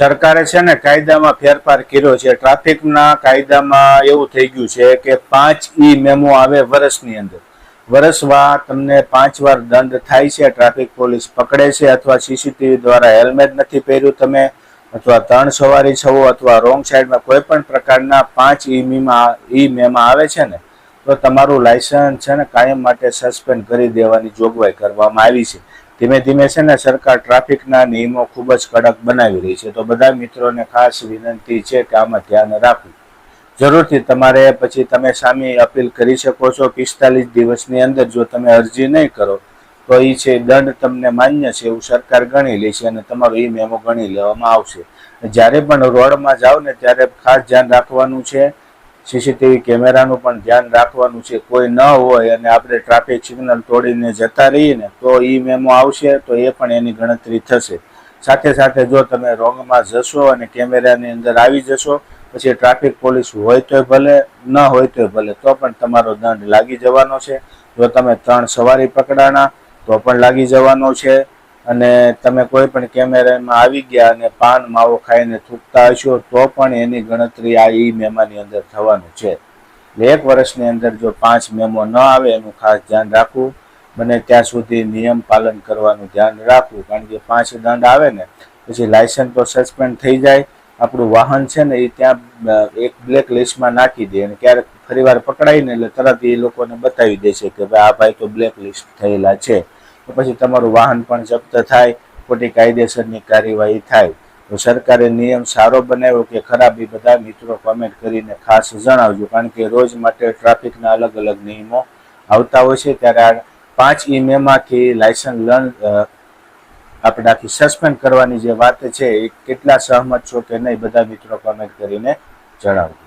સરકારે છે ને કાયદામાં ફેરફાર કર્યો છે। ટ્રાફિકના કાયદામાં એવું થઈ ગયું છે કે 5 મેમો આવે વર્ષની અંદર। વર્ષમાં તમને 5 વાર દંડ થાય છે, ટ્રાફિક પોલીસ પકડે છે, અથવા સીસીટીવી દ્વારા હેલ્મેટ નથી પહેર્યું તમે, અથવા 3 સવારી છો, અથવા રોંગ સાઈડમાં કોઈ પણ પ્રકારના 5 મેમાં આવે છે ને તો તમારું લાયસન્સ છે ને કાયમ માટે સસ્પેન્ડ કરી દેવાની જોગવાઈ કરવામાં આવી છે। ધીમે ધીમે છે ને સરકાર ટ્રાફિકના નિયમો ખૂબ જ કડક બનાવી રહી છે। તો બધા મિત્રોને ખાસ વિનંતી છે કે આમાં ધ્યાન રાખવું જરૂરથી। તમારે પછી તમે સામે અપીલ કરી શકો છો 45 દિવસની અંદર। જો તમે અરજી નહીં કરો તો એ છે દંડ તમને માન્ય છે એવું સરકાર ગણી લે છે અને તમારો મેમો ગણી લેવામાં આવશે। જ્યારે પણ રોડમાં જાઓ ને ત્યારે ખાસ ધ્યાન રાખવાનું છે, સીસીટીવી કેમેરાનું પણ ધ્યાન રાખવાનું છે। કોઈ ન હોય અને આપણે ટ્રાફિક સિગ્નલ તોડીને જતા રહીએ ને તો મેમો આવશે, તો એ પણ એની ગણતરી થશે। સાથે સાથે જો તમે રોંગમાં જશો અને કેમેરાની અંદર આવી જશો, પછી ટ્રાફિક પોલીસ હોય તોય ભલે, ન હોય તોય ભલે, તો પણ તમારો દંડ લાગી જવાનો છે। જો તમે 3 સવારી પકડાણા તો પણ લાગી જવાનો છે। અને તમે કોઈ પણ કેમેરામાં આવી ગયા અને પાન માવો ખાઈને થૂકતા હશો તો પણ એની ગણતરી આ મેમાની અંદર થવાનું છે। 1 વર્ષની અંદર જો 5 મેમો ન આવે એનું ખાસ ધ્યાન રાખવું। બને ત્યાં સુધી નિયમ પાલન કરવાનું ધ્યાન રાખવું, કારણ કે 5 દંડ આવે ને પછી લાયસન્સ તો સસ્પેન્ડ થઈ જાય, આપણું વાહન છે ને એ ત્યાં એક બ્લેક લિસ્ટમાં નાખી દે અને ક્યારેક ફરીવાર પકડાય ને એટલે તરત એ લોકોને બતાવી દેશે કે ભાઈ આ ભાઈ તો બ્લેક લિસ્ટ થયેલા છે। તો પછી તમારું વાહન પણ જપ્ત થાય, ખોટી કાયદેસરની કાર્યવાહી થાય। તો સરકારે નિયમ સારો બનાવ્યો કે ખરાબ એ બધા મિત્રો કમેન્ટ કરીને ખાસ જણાવજો, કારણ કે રોજ માટે ટ્રાફિકના અલગ અલગ નિયમો આવતા હોય છે। ત્યારે આ 5 મેમાંથી લાયસન્સ આપણે આખી સસ્પેન્ડ કરવાની જે વાત છે એ કેટલા સહમત છો કે નહીં બધા મિત્રો કમેન્ટ કરીને જણાવજો।